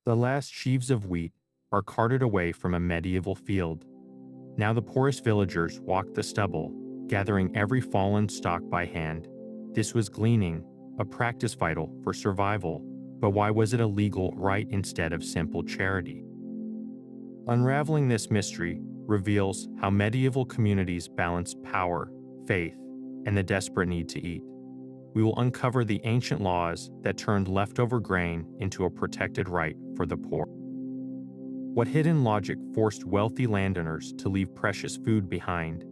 The last sheaves of wheat are carted away from a medieval field. Now the poorest villagers walked the stubble, gathering every fallen stalk by hand. This was gleaning, a practice vital for survival. But why was it a legal right instead of simple charity? Unraveling this mystery reveals how medieval communities balanced power, faith, and the desperate need to eat. We will uncover the ancient laws that turned leftover grain into a protected right for the poor. What hidden logic forced wealthy landowners to leave precious food behind?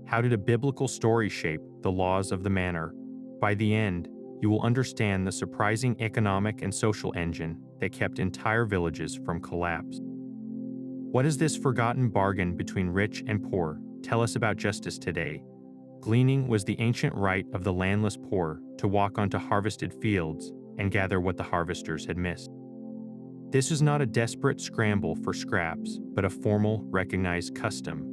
How did a biblical story shape the laws of the manor? By the end, you will understand the surprising economic and social engine that kept entire villages from collapse. What is this forgotten bargain between rich and poor? Tell us about justice today. Gleaning was the ancient right of the landless poor to walk onto harvested fields and gather what the harvesters had missed. This was not a desperate scramble for scraps, but a formal, recognized custom.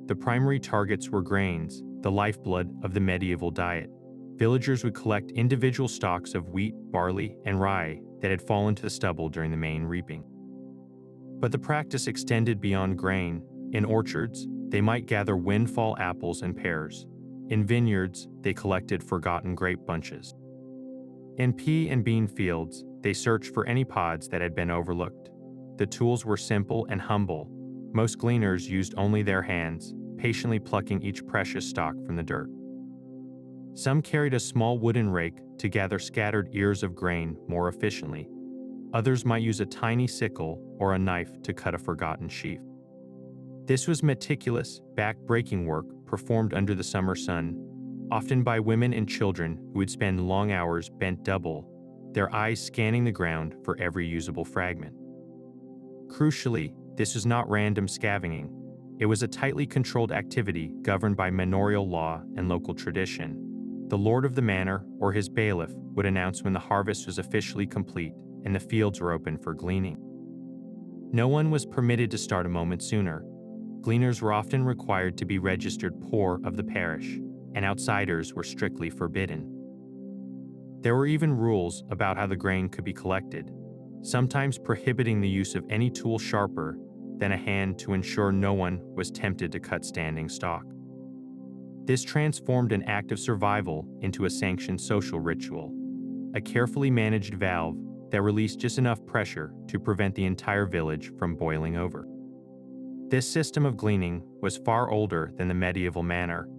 The primary targets were grains, the lifeblood of the medieval diet. Villagers would collect individual stalks of wheat, barley, and rye that had fallen to the stubble during the main reaping. But the practice extended beyond grain. In orchards, they might gather windfall apples and pears. In vineyards, they collected forgotten grape bunches. In pea and bean fields, they searched for any pods that had been overlooked. The tools were simple and humble. Most gleaners used only their hands, patiently plucking each precious stalk from the dirt. Some carried a small wooden rake to gather scattered ears of grain more efficiently. Others might use a tiny sickle or a knife to cut a forgotten sheaf. This was meticulous, back-breaking work performed under the summer sun, often by women and children who would spend long hours bent double, their eyes scanning the ground for every usable fragment. Crucially, this was not random scavenging. It was a tightly controlled activity governed by manorial law and local tradition. The lord of the manor or his bailiff would announce when the harvest was officially complete and the fields were open for gleaning. No one was permitted to start a moment sooner. Gleaners were often required to be registered poor of the parish, and outsiders were strictly forbidden. There were even rules about how the grain could be collected, sometimes prohibiting the use of any tool sharper than a hand to ensure no one was tempted to cut standing stalk. This transformed an act of survival into a sanctioned social ritual, a carefully managed valve that released just enough pressure to prevent the entire village from boiling over. This system of gleaning was far older than the medieval manor.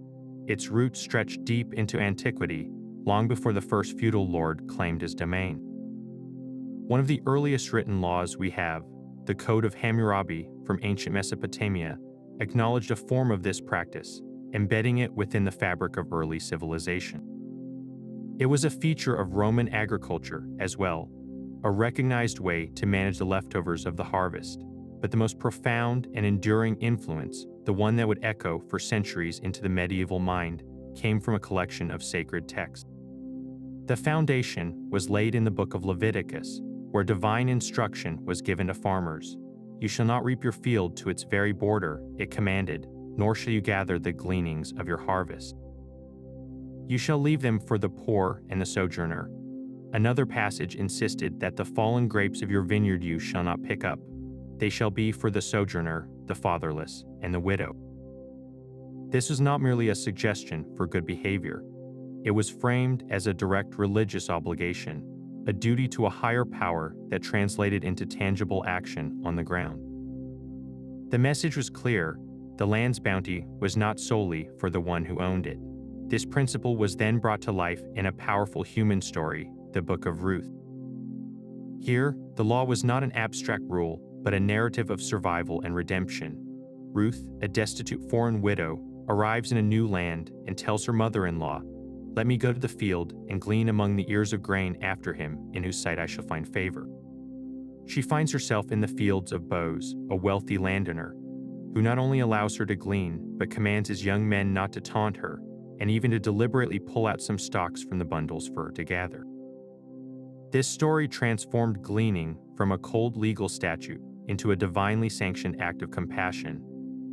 Its roots stretched deep into antiquity, long before the first feudal lord claimed his domain. One of the earliest written laws we have, the Code of Hammurabi from ancient Mesopotamia, acknowledged a form of this practice, embedding it within the fabric of early civilization. It was a feature of Roman agriculture as well, a recognized way to manage the leftovers of the harvest, but the most profound and enduring influence, the one that would echo for centuries into the medieval mind, came from a collection of sacred texts. The foundation was laid in the book of Leviticus, where divine instruction was given to farmers. "You shall not reap your field to its very border," it commanded, "nor shall you gather the gleanings of your harvest. You shall leave them for the poor and the sojourner." Another passage insisted that the fallen grapes of your vineyard you shall not pick up. They shall be for the sojourner, the fatherless, and the widow. This was not merely a suggestion for good behavior. It was framed as a direct religious obligation, a duty to a higher power that translated into tangible action on the ground. The message was clear: the land's bounty was not solely for the one who owned it. This principle was then brought to life in a powerful human story, the Book of Ruth. Here, the law was not an abstract rule, but a narrative of survival and redemption. Ruth, a destitute foreign widow, arrives in a new land and tells her mother-in-law, "Let me go to the field and glean among the ears of grain after him, in whose sight I shall find favor." She finds herself in the fields of Boaz, a wealthy landowner, who not only allows her to glean, but commands his young men not to taunt her, and even to deliberately pull out some stalks from the bundles for her to gather. This story transformed gleaning from a cold legal statute into a divinely sanctioned act of compassion.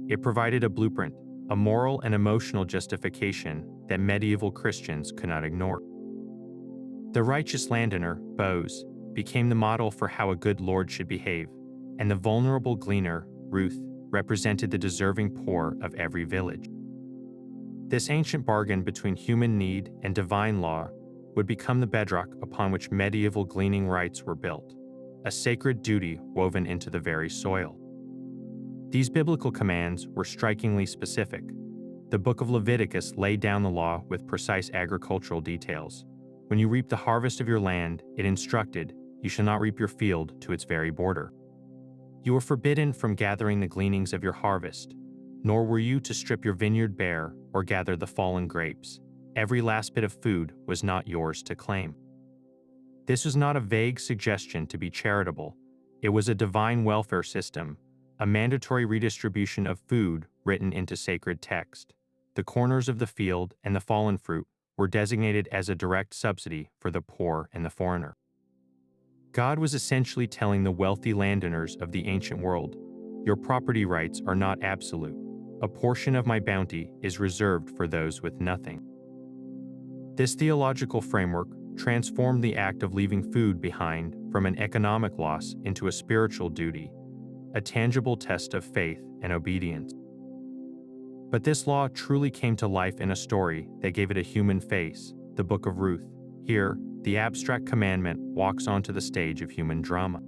It provided a blueprint, a moral and emotional justification that medieval Christians could not ignore. The righteous landowner, Boaz, became the model for how a good lord should behave, and the vulnerable gleaner, Ruth, represented the deserving poor of every village. This ancient bargain between human need and divine law would become the bedrock upon which medieval gleaning rites were built, a sacred duty woven into the very soil. These biblical commands were strikingly specific. The book of Leviticus laid down the law with precise agricultural details. When you reap the harvest of your land, it instructed, you shall not reap your field to its very border. You were forbidden from gathering the gleanings of your harvest, nor were you to strip your vineyard bare or gather the fallen grapes. Every last bit of food was not yours to claim. This was not a vague suggestion to be charitable. It was a divine welfare system, a mandatory redistribution of food written into sacred text. The corners of the field and the fallen fruit were designated as a direct subsidy for the poor and the foreigner. God was essentially telling the wealthy landowners of the ancient world, your property rights are not absolute. A portion of my bounty is reserved for those with nothing. This theological framework transformed the act of leaving food behind from an economic loss into a spiritual duty, a tangible test of faith and obedience. But this law truly came to life in a story that gave it a human face, the Book of Ruth. Here, the abstract commandment walks onto the stage of human drama.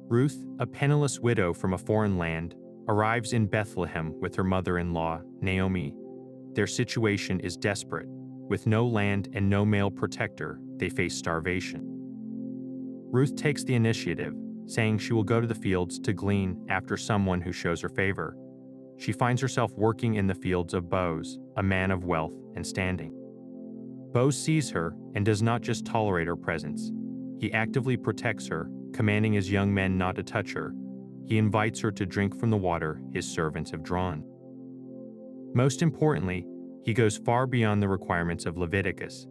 Ruth, a penniless widow from a foreign land, arrives in Bethlehem with her mother-in-law, Naomi. Their situation is desperate. With no land and no male protector, they face starvation. Ruth takes the initiative, saying she will go to the fields to glean after someone who shows her favor. She finds herself working in the fields of Boaz, a man of wealth and standing. Boaz sees her and does not just tolerate her presence. He actively protects her, commanding his young men not to touch her. He invites her to drink from the water his servants have drawn. Most importantly, he goes far beyond the requirements of Leviticus.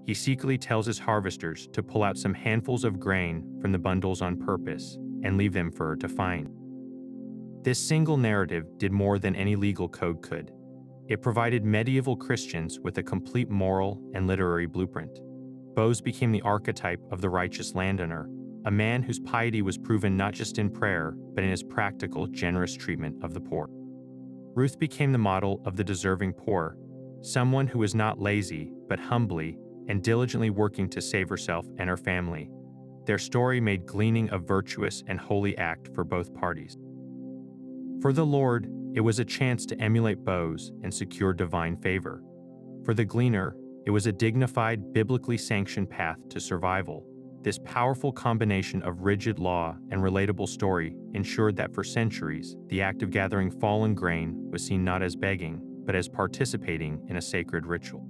He secretly tells his harvesters to pull out some handfuls of grain from the bundles on purpose and leave them for her to find. This single narrative did more than any legal code could. It provided medieval Christians with a complete moral and literary blueprint. Boaz became the archetype of the righteous landowner, a man whose piety was proven not just in prayer, but in his practical, generous treatment of the poor. Ruth became the model of the deserving poor, someone who was not lazy, but humbly and diligently working to save herself and her family. Their story made gleaning a virtuous and holy act for both parties. For the Lord, it was a chance to emulate Boaz and secure divine favor. For the gleaner, it was a dignified, biblically sanctioned path to survival. This powerful combination of rigid law and relatable story ensured that for centuries, the act of gathering fallen grain was seen not as begging, but as participating in a sacred ritual.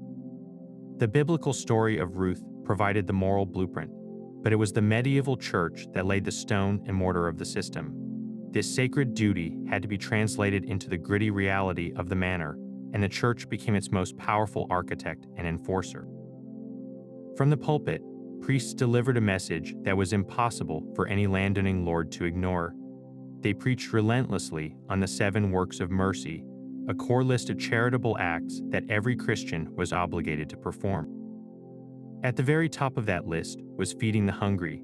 The biblical story of Ruth provided the moral blueprint, but it was the medieval church that laid the stone and mortar of the system. This sacred duty had to be translated into the gritty reality of the manor, and the church became its most powerful architect and enforcer. From the pulpit, priests delivered a message that was impossible for any landowning lord to ignore. They preached relentlessly on the 7 works of mercy, a core list of charitable acts that every Christian was obligated to perform. At the very top of that list was feeding the hungry.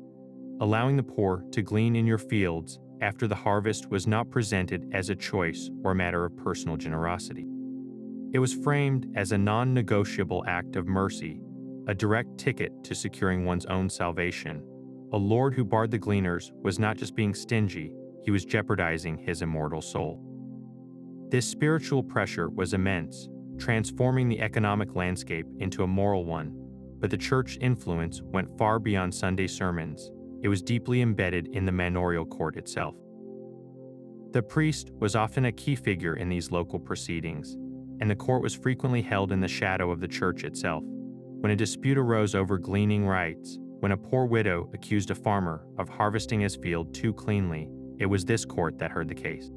Allowing the poor to glean in your fields after the harvest was not presented as a choice or a matter of personal generosity. It was framed as a non-negotiable act of mercy, a direct ticket to securing one's own salvation. A lord who barred the gleaners was not just being stingy, he was jeopardizing his immortal soul. This spiritual pressure was immense, transforming the economic landscape into a moral one, but the church's influence went far beyond Sunday sermons. It was deeply embedded in the manorial court itself. The priest was often a key figure in these local proceedings, and the court was frequently held in the shadow of the church itself. When a dispute arose over gleaning rights, when a poor widow accused a farmer of harvesting his field too cleanly, it was this court that heard the case.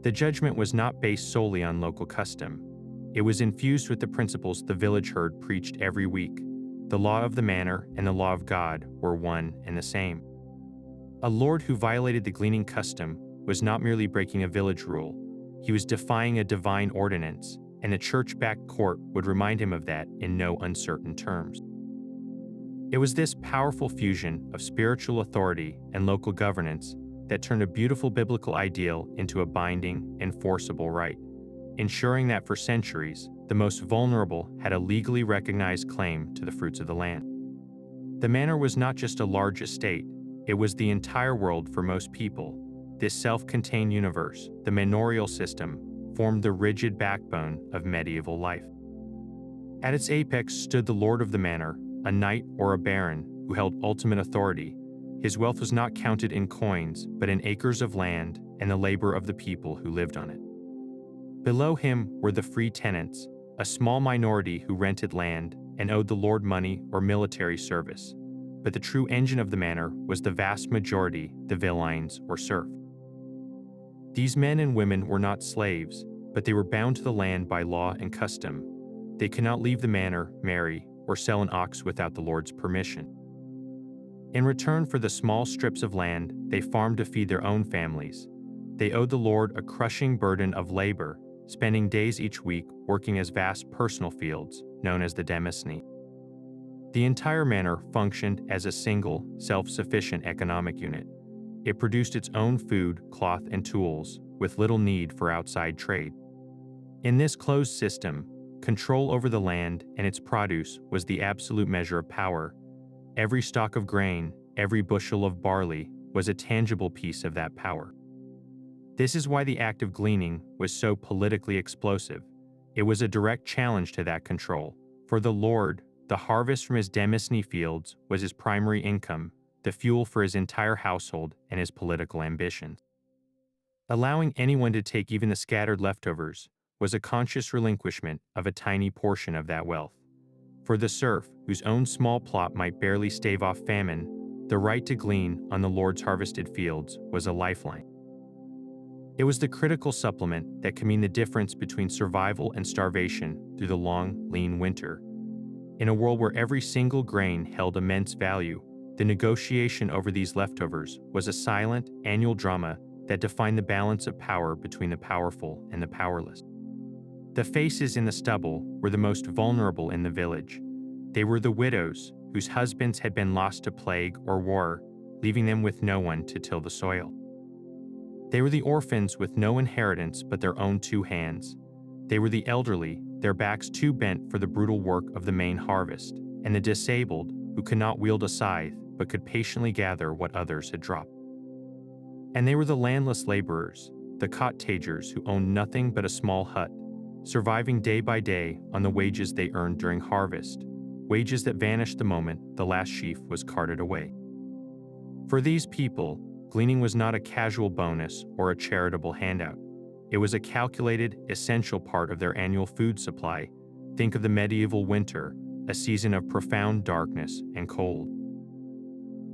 The judgment was not based solely on local custom. It was infused with the principles the village herd preached every week. The law of the manor and the law of God were one and the same. A lord who violated the gleaning custom was not merely breaking a village rule, he was defying a divine ordinance, and the church-backed court would remind him of that in no uncertain terms. It was this powerful fusion of spiritual authority and local governance that turned a beautiful biblical ideal into a binding, enforceable right, ensuring that for centuries, the most vulnerable had a legally recognized claim to the fruits of the land. The manor was not just a large estate, it was the entire world for most people. This self-contained universe, the manorial system, formed the rigid backbone of medieval life. At its apex stood the lord of the manor, a knight or a baron who held ultimate authority. His wealth was not counted in coins, but in acres of land and the labor of the people who lived on it. Below him were the free tenants, a small minority who rented land and owed the lord money or military service. But the true engine of the manor was the vast majority, the villeins or serf. These men and women were not slaves, but they were bound to the land by law and custom. They could not leave the manor, marry, or sell an ox without the lord's permission. In return for the small strips of land, they farmed to feed their own families. They owed the lord a crushing burden of labor, spending days each week working as vast personal fields, known as the demesne. The entire manor functioned as a single, self-sufficient economic unit. It produced its own food, cloth, and tools, with little need for outside trade. In this closed system, control over the land and its produce was the absolute measure of power. Every stalk of grain, every bushel of barley was a tangible piece of that power. This is why the act of gleaning was so politically explosive. It was a direct challenge to that control. For the lord, the harvest from his demesne fields was his primary income, the fuel for his entire household and his political ambitions. Allowing anyone to take even the scattered leftovers was a conscious relinquishment of a tiny portion of that wealth. For the serf, whose own small plot might barely stave off famine, the right to glean on the lord's harvested fields was a lifeline. It was the critical supplement that could mean the difference between survival and starvation through the long, lean winter. In a world where every single grain held immense value, the negotiation over these leftovers was a silent, annual drama that defined the balance of power between the powerful and the powerless. The faces in the stubble were the most vulnerable in the village. They were the widows whose husbands had been lost to plague or war, leaving them with no one to till the soil. They were the orphans with no inheritance but their own two hands. They were the elderly, their backs too bent for the brutal work of the main harvest, and the disabled who could not wield a scythe but could patiently gather what others had dropped. And they were the landless laborers, the cottagers who owned nothing but a small hut, surviving day by day on the wages they earned during harvest, wages that vanished the moment the last sheaf was carted away. For these people, gleaning was not a casual bonus or a charitable handout. It was a calculated, essential part of their annual food supply. Think of the medieval winter, a season of profound darkness and cold.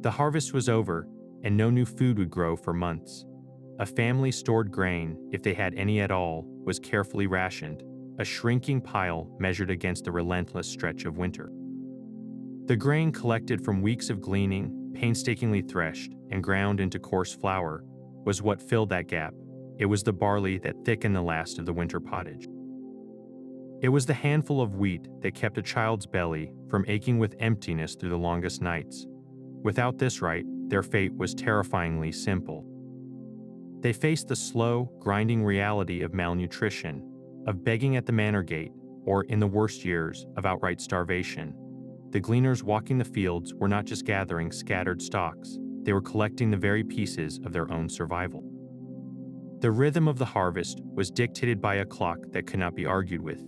The harvest was over, and no new food would grow for months. A family stored grain, if they had any at all, was carefully rationed, a shrinking pile measured against the relentless stretch of winter. The grain collected from weeks of gleaning, painstakingly threshed and ground into coarse flour, was what filled that gap. It was the barley that thickened the last of the winter pottage. It was the handful of wheat that kept a child's belly from aching with emptiness through the longest nights. Without this right, their fate was terrifyingly simple. They faced the slow, grinding reality of malnutrition, of begging at the manor gate, or in the worst years, of outright starvation. The gleaners walking the fields were not just gathering scattered stalks, they were collecting the very pieces of their own survival. The rhythm of the harvest was dictated by a clock that could not be argued with,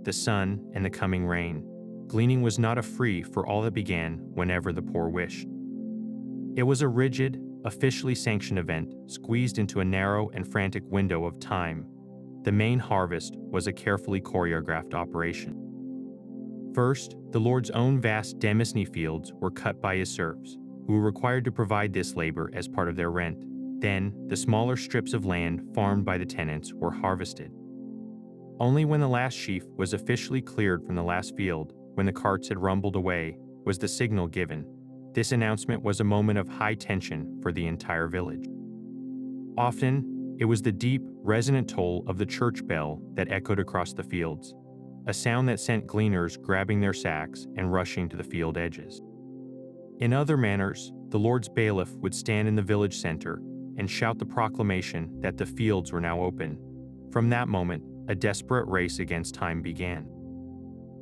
the sun and the coming rain. Gleaning was not a free for all that began whenever the poor wished. It was a rigid, officially sanctioned event squeezed into a narrow and frantic window of time. The main harvest was a carefully choreographed operation. First, the Lord's own vast demesne fields were cut by his serfs, who were required to provide this labor as part of their rent. Then, the smaller strips of land farmed by the tenants were harvested. Only when the last sheaf was officially cleared from the last field, when the carts had rumbled away, was the signal given. This announcement was a moment of high tension for the entire village. Often, it was the deep, resonant toll of the church bell that echoed across the fields, a sound that sent gleaners grabbing their sacks and rushing to the field edges. In other manors, the Lord's bailiff would stand in the village center and shout the proclamation that the fields were now open. From that moment, a desperate race against time began.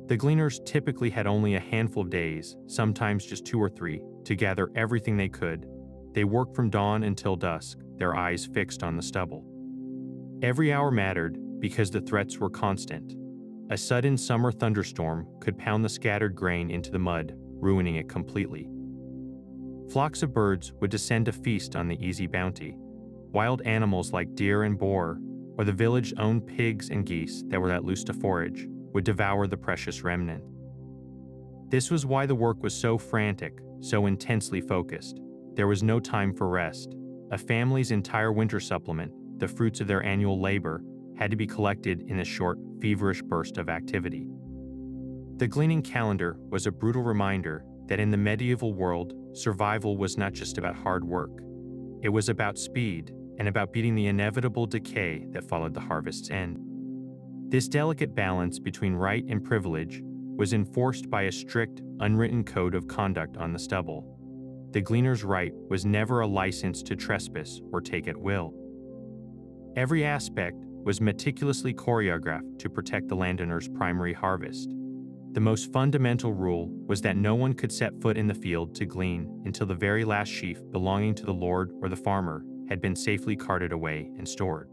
The gleaners typically had only a handful of days, sometimes just 2 or 3, to gather everything they could. They worked from dawn until dusk, their eyes fixed on the stubble. Every hour mattered because the threats were constant. A sudden summer thunderstorm could pound the scattered grain into the mud, ruining it completely. Flocks of birds would descend to feast on the easy bounty. Wild animals like deer and boar, or the village-owned pigs and geese that were let loose to forage, would devour the precious remnant. This was why the work was so frantic, so intensely focused. There was no time for rest. A family's entire winter supplement, the fruits of their annual labor, had to be collected in a short, feverish burst of activity. The gleaning calendar was a brutal reminder that in the medieval world, survival was not just about hard work. It was about speed and about beating the inevitable decay that followed the harvest's end. This delicate balance between right and privilege was enforced by a strict, unwritten code of conduct on the stubble. The gleaner's right was never a license to trespass or take at will. Every aspect was meticulously choreographed to protect the landowner's primary harvest. The most fundamental rule was that no one could set foot in the field to glean until the very last sheaf belonging to the lord or the farmer had been safely carted away and stored.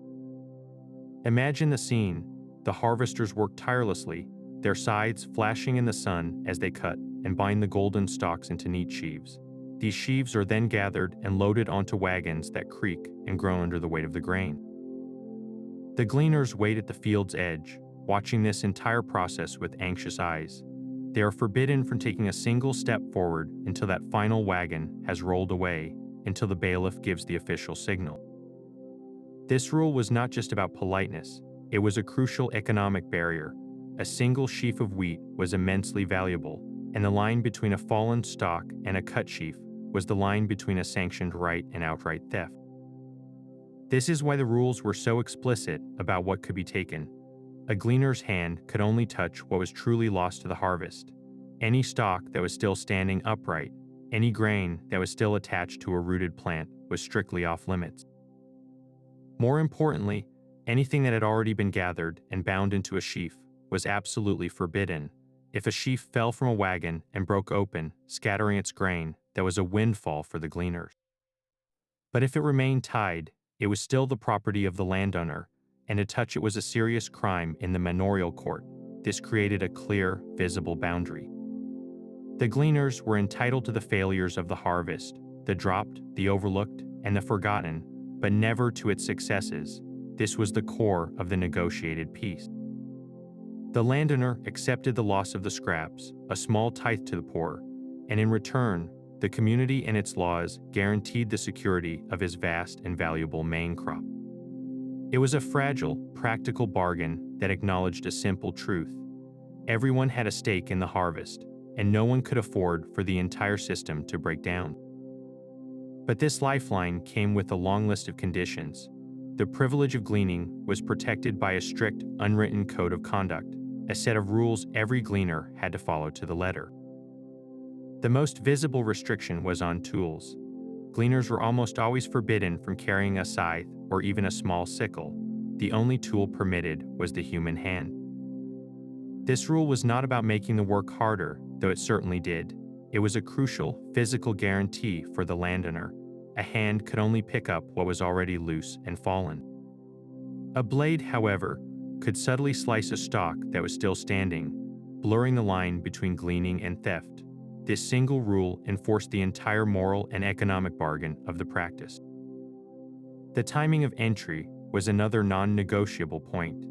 Imagine the scene. The harvesters worked tirelessly, their scythes flashing in the sun as they cut and bind the golden stalks into neat sheaves. These sheaves are then gathered and loaded onto wagons that creak and groan under the weight of the grain. The gleaners wait at the field's edge, watching this entire process with anxious eyes. They are forbidden from taking a single step forward until that final wagon has rolled away, until the bailiff gives the official signal. This rule was not just about politeness, it was a crucial economic barrier. A single sheaf of wheat was immensely valuable, and the line between a fallen stalk and a cut sheaf was the line between a sanctioned right and outright theft. This is why the rules were so explicit about what could be taken. A gleaner's hand could only touch what was truly lost to the harvest. Any stalk that was still standing upright, any grain that was still attached to a rooted plant was strictly off limits. More importantly, anything that had already been gathered and bound into a sheaf was absolutely forbidden. If a sheaf fell from a wagon and broke open, scattering its grain, that was a windfall for the gleaners. But if it remained tied, it was still the property of the landowner, and to touch it was a serious crime in the manorial court. This created a clear, visible boundary. The gleaners were entitled to the failures of the harvest, the dropped, the overlooked, and the forgotten, but never to its successes. This was the core of the negotiated peace. The landowner accepted the loss of the scraps, a small tithe to the poor, and in return, the community and its laws guaranteed the security of his vast and valuable main crop. It was a fragile, practical bargain that acknowledged a simple truth. Everyone had a stake in the harvest, and no one could afford for the entire system to break down. But this lifeline came with a long list of conditions. The privilege of gleaning was protected by a strict, unwritten code of conduct, a set of rules every gleaner had to follow to the letter. The most visible restriction was on tools. Gleaners were almost always forbidden from carrying a scythe or even a small sickle. The only tool permitted was the human hand. This rule was not about making the work harder, though it certainly did. It was a crucial, physical guarantee for the landowner. A hand could only pick up what was already loose and fallen. A blade, however, could subtly slice a stalk that was still standing, blurring the line between gleaning and theft. This single rule enforced the entire moral and economic bargain of the practice. The timing of entry was another non-negotiable point.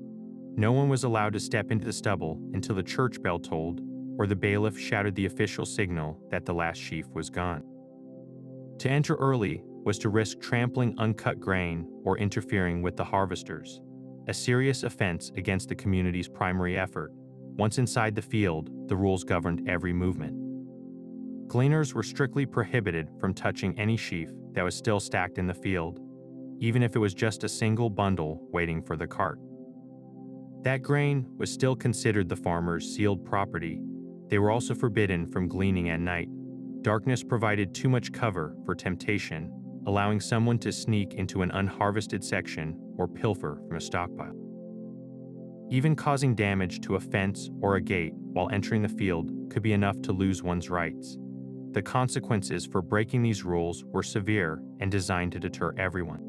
No one was allowed to step into the stubble until the church bell tolled or the bailiff shouted the official signal that the last sheaf was gone. To enter early was to risk trampling uncut grain or interfering with the harvesters, a serious offense against the community's primary effort. Once inside the field, the rules governed every movement. Gleaners were strictly prohibited from touching any sheaf that was still stacked in the field, even if it was just a single bundle waiting for the cart. That grain was still considered the farmer's sealed property. They were also forbidden from gleaning at night. Darkness provided too much cover for temptation, allowing someone to sneak into an unharvested section or pilfer from a stockpile. Even causing damage to a fence or a gate while entering the field could be enough to lose one's rights. The consequences for breaking these rules were severe and designed to deter everyone.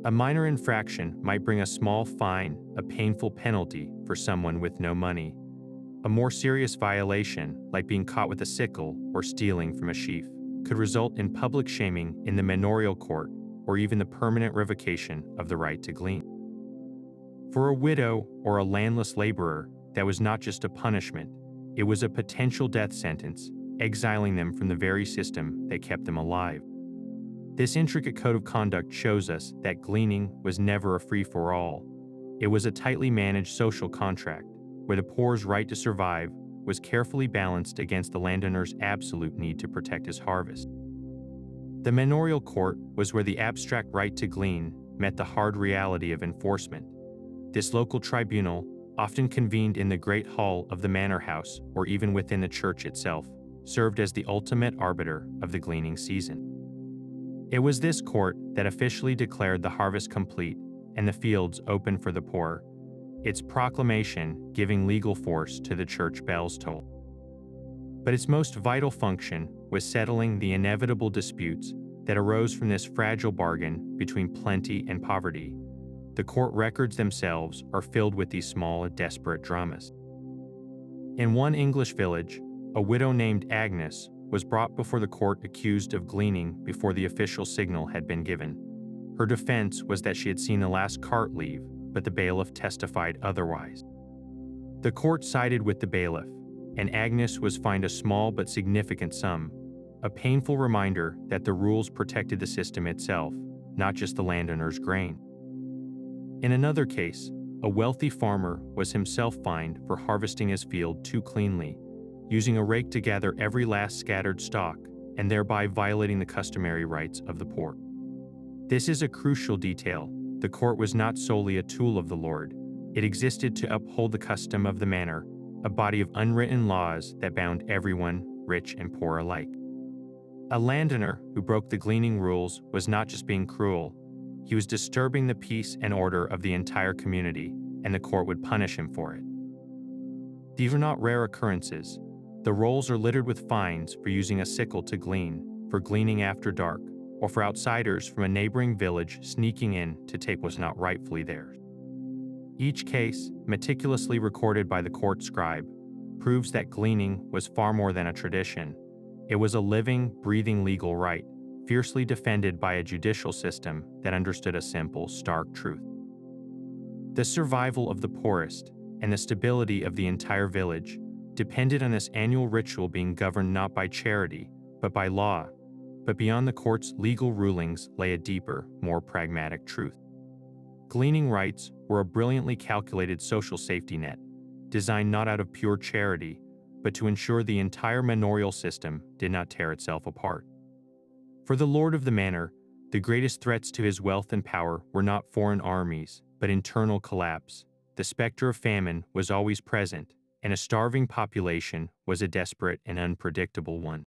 A minor infraction might bring a small fine, a painful penalty for someone with no money. A more serious violation, like being caught with a sickle or stealing from a sheaf, could result in public shaming in the manorial court or even the permanent revocation of the right to glean. For a widow or a landless laborer, that was not just a punishment, it was a potential death sentence, exiling them from the very system that kept them alive. This intricate code of conduct shows us that gleaning was never a free-for-all. It was a tightly managed social contract, where the poor's right to survive was carefully balanced against the landowner's absolute need to protect his harvest. The manorial court was where the abstract right to glean met the hard reality of enforcement. This local tribunal, often convened in the great hall of the manor house or even within the church itself, served as the ultimate arbiter of the gleaning season. It was this court that officially declared the harvest complete and the fields open for the poor, its proclamation giving legal force to the church bell's toll. But its most vital function was settling the inevitable disputes that arose from this fragile bargain between plenty and poverty. The court records themselves are filled with these small, desperate dramas. In one English village, a widow named Agnes was brought before the court accused of gleaning before the official signal had been given. Her defense was that she had seen the last cart leave, but the bailiff testified otherwise. The court sided with the bailiff, and Agnes was fined a small but significant sum, a painful reminder that the rules protected the system itself, not just the landowner's grain. In another case, a wealthy farmer was himself fined for harvesting his field too cleanly, using a rake to gather every last scattered stalk and thereby violating the customary rights of the poor. This is a crucial detail. The court was not solely a tool of the Lord. It existed to uphold the custom of the manor, a body of unwritten laws that bound everyone, rich and poor alike. A landowner who broke the gleaning rules was not just being cruel, he was disturbing the peace and order of the entire community, and the court would punish him for it. These are not rare occurrences. The rolls are littered with fines for using a sickle to glean, for gleaning after dark, or for outsiders from a neighboring village sneaking in to take what was not rightfully theirs. Each case, meticulously recorded by the court scribe, proves that gleaning was far more than a tradition. It was a living, breathing legal right, fiercely defended by a judicial system that understood a simple, stark truth. The survival of the poorest and the stability of the entire village depended on this annual ritual being governed not by charity, but by law. But beyond the court's legal rulings lay a deeper, more pragmatic truth. Gleaning rights were a brilliantly calculated social safety net, designed not out of pure charity, but to ensure the entire manorial system did not tear itself apart. For the lord of the manor, the greatest threats to his wealth and power were not foreign armies, but internal collapse. The specter of famine was always present, and a starving population was a desperate and unpredictable one.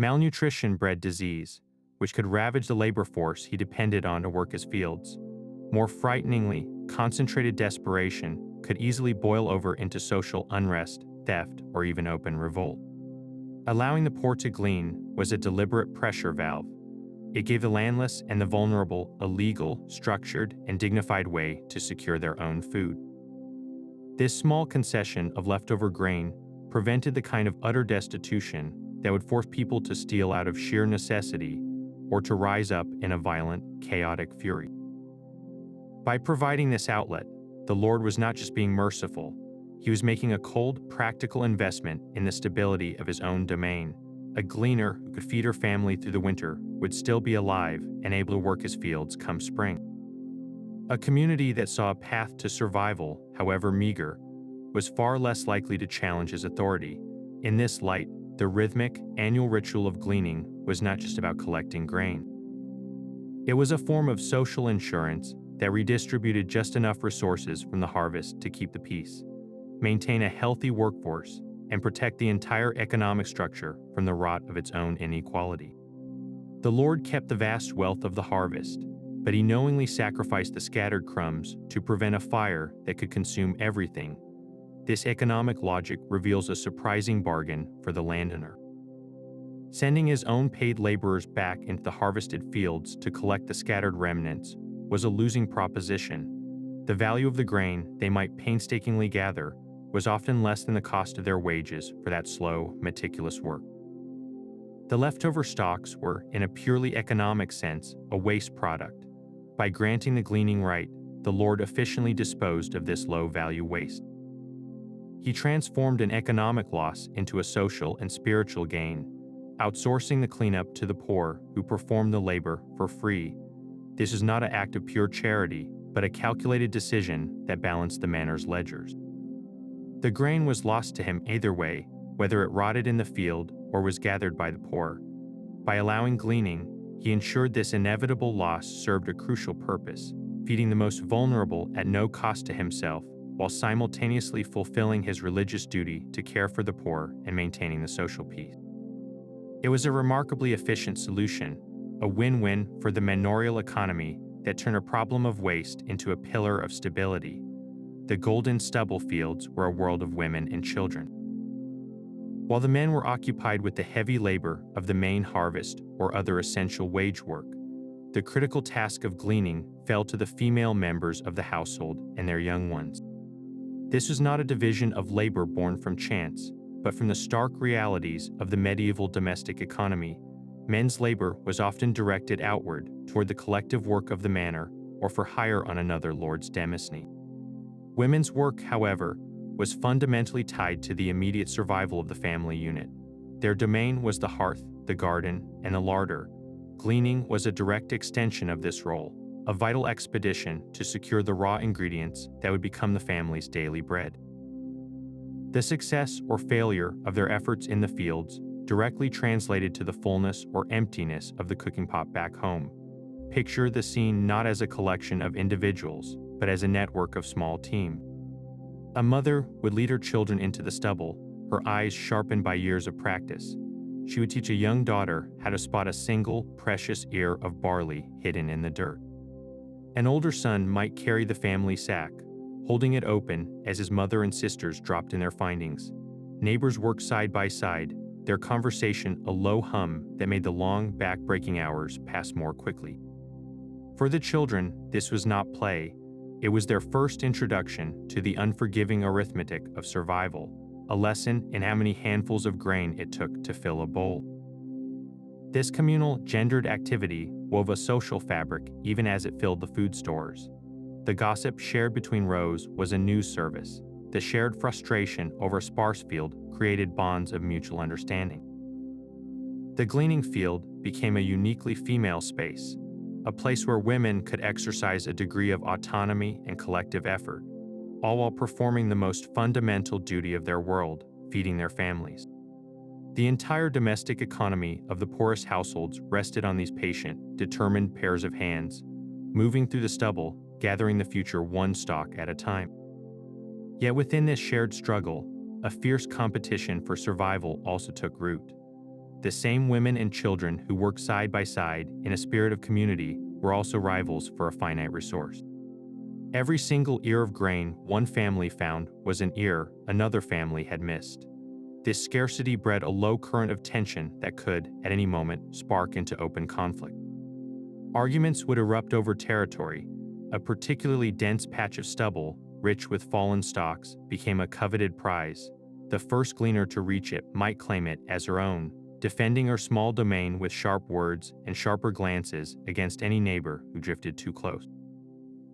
Malnutrition bred disease, which could ravage the labor force he depended on to work his fields. More frighteningly, concentrated desperation could easily boil over into social unrest, theft, or even open revolt. Allowing the poor to glean was a deliberate pressure valve. It gave the landless and the vulnerable a legal, structured, and dignified way to secure their own food. This small concession of leftover grain prevented the kind of utter destitution that would force people to steal out of sheer necessity or to rise up in a violent, chaotic fury. By providing this outlet, the Lord was not just being merciful, he was making a cold, practical investment in the stability of his own domain. A gleaner who could feed her family through the winter would still be alive and able to work his fields come spring. A community that saw a path to survival, however meager, was far less likely to challenge his authority. In this light, the rhythmic, annual ritual of gleaning was not just about collecting grain. It was a form of social insurance that redistributed just enough resources from the harvest to keep the peace, maintain a healthy workforce, and protect the entire economic structure from the rot of its own inequality. The Lord kept the vast wealth of the harvest, but he knowingly sacrificed the scattered crumbs to prevent a fire that could consume everything. This economic logic reveals a surprising bargain for the landowner. Sending his own paid laborers back into the harvested fields to collect the scattered remnants was a losing proposition. The value of the grain they might painstakingly gather was often less than the cost of their wages for that slow, meticulous work. The leftover stalks were, in a purely economic sense, a waste product. By granting the gleaning right, the Lord efficiently disposed of this low-value waste. He transformed an economic loss into a social and spiritual gain, outsourcing the cleanup to the poor who performed the labor for free. This is not an act of pure charity, but a calculated decision that balanced the manor's ledgers. The grain was lost to him either way, whether it rotted in the field or was gathered by the poor. By allowing gleaning, he ensured this inevitable loss served a crucial purpose, feeding the most vulnerable at no cost to himself, while simultaneously fulfilling his religious duty to care for the poor and maintaining the social peace. It was a remarkably efficient solution, a win-win for the manorial economy that turned a problem of waste into a pillar of stability. The golden stubble fields were a world of women and children. While the men were occupied with the heavy labor of the main harvest or other essential wage work, the critical task of gleaning fell to the female members of the household and their young ones. This was not a division of labor born from chance, but from the stark realities of the medieval domestic economy. Men's labor was often directed outward toward the collective work of the manor or for hire on another lord's demesne. Women's work, however, was fundamentally tied to the immediate survival of the family unit. Their domain was the hearth, the garden, and the larder. Gleaning was a direct extension of this role, a vital expedition to secure the raw ingredients that would become the family's daily bread. The success or failure of their efforts in the fields directly translated to the fullness or emptiness of the cooking pot back home. Picture the scene not as a collection of individuals, but as a network of small teams. A mother would lead her children into the stubble, her eyes sharpened by years of practice. She would teach a young daughter how to spot a single, precious ear of barley hidden in the dirt. An older son might carry the family sack, holding it open as his mother and sisters dropped in their findings. Neighbors worked side by side, their conversation a low hum that made the long, back-breaking hours pass more quickly. For the children, this was not play. It was their first introduction to the unforgiving arithmetic of survival, a lesson in how many handfuls of grain it took to fill a bowl. This communal, gendered activity wove a social fabric even as it filled the food stores. The gossip shared between rows was a news service. The shared frustration over a sparse field created bonds of mutual understanding. The gleaning field became a uniquely female space, a place where women could exercise a degree of autonomy and collective effort, all while performing the most fundamental duty of their world, feeding their families. The entire domestic economy of the poorest households rested on these patient, determined pairs of hands, moving through the stubble, gathering the future one stalk at a time. Yet within this shared struggle, a fierce competition for survival also took root. The same women and children who worked side by side in a spirit of community were also rivals for a finite resource. Every single ear of grain one family found was an ear another family had missed. This scarcity bred a low current of tension that could, at any moment, spark into open conflict. Arguments would erupt over territory. A particularly dense patch of stubble, rich with fallen stalks, became a coveted prize. The first gleaner to reach it might claim it as her own, defending her small domain with sharp words and sharper glances against any neighbor who drifted too close.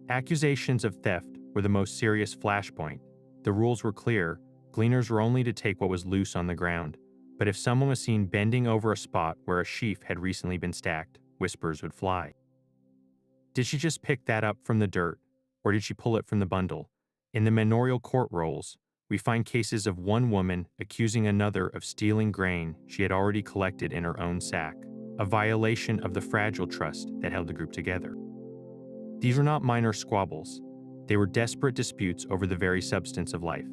Accusations of theft were the most serious flashpoint. The rules were clear. Gleaners were only to take what was loose on the ground, but if someone was seen bending over a spot where a sheaf had recently been stacked, whispers would fly. Did she just pick that up from the dirt, or did she pull it from the bundle? In the manorial court rolls, we find cases of one woman accusing another of stealing grain she had already collected in her own sack, a violation of the fragile trust that held the group together. These were not minor squabbles. They were desperate disputes over the very substance of life.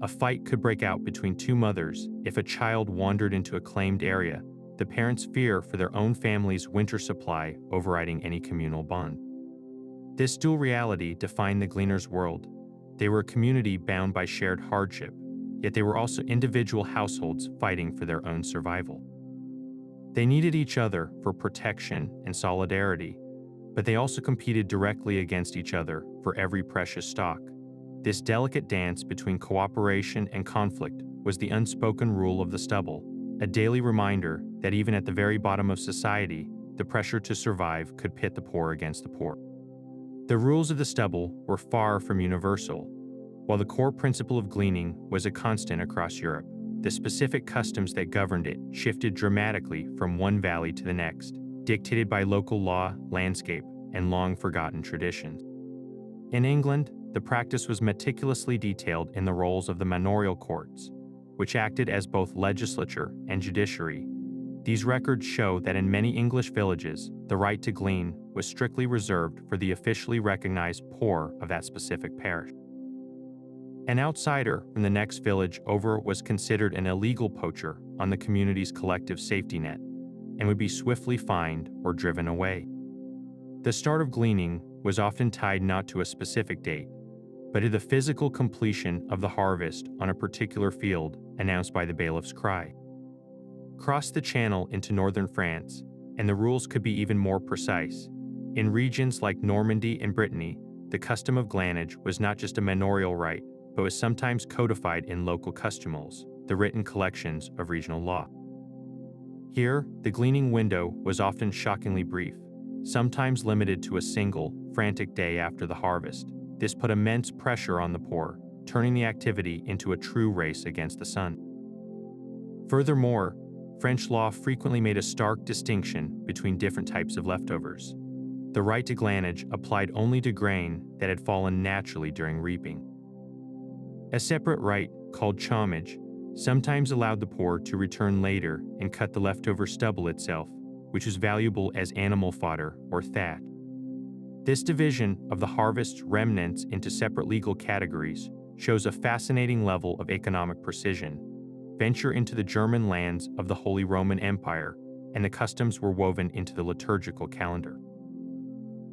A fight could break out between two mothers if a child wandered into a claimed area, the parents' fear for their own family's winter supply overriding any communal bond. This dual reality defined the gleaners' world. They were a community bound by shared hardship, yet they were also individual households fighting for their own survival. They needed each other for protection and solidarity, but they also competed directly against each other for every precious stock. This delicate dance between cooperation and conflict was the unspoken rule of the stubble, a daily reminder that even at the very bottom of society, the pressure to survive could pit the poor against the poor. The rules of the stubble were far from universal. While the core principle of gleaning was a constant across Europe, the specific customs that governed it shifted dramatically from one valley to the next, dictated by local law, landscape, and long-forgotten traditions. In England, the practice was meticulously detailed in the roles of the manorial courts, which acted as both legislature and judiciary. These records show that in many English villages, the right to glean was strictly reserved for the officially recognized poor of that specific parish. An outsider from the next village over was considered an illegal poacher on the community's collective safety net and would be swiftly fined or driven away. The start of gleaning was often tied not to a specific date, but to the physical completion of the harvest on a particular field announced by the bailiff's cry. Cross the channel into northern France, and the rules could be even more precise. In regions like Normandy and Brittany, the custom of glanage was not just a manorial right, but was sometimes codified in local customals, the written collections of regional law. Here, the gleaning window was often shockingly brief, sometimes limited to a single, frantic day after the harvest. This put immense pressure on the poor, turning the activity into a true race against the sun. Furthermore, French law frequently made a stark distinction between different types of leftovers. The right to glanage applied only to grain that had fallen naturally during reaping. A separate right, called chômage, sometimes allowed the poor to return later and cut the leftover stubble itself, which was valuable as animal fodder or thatch. This division of the harvest's remnants into separate legal categories shows a fascinating level of economic precision. Venture into the German lands of the Holy Roman Empire, and the customs were woven into the liturgical calendar.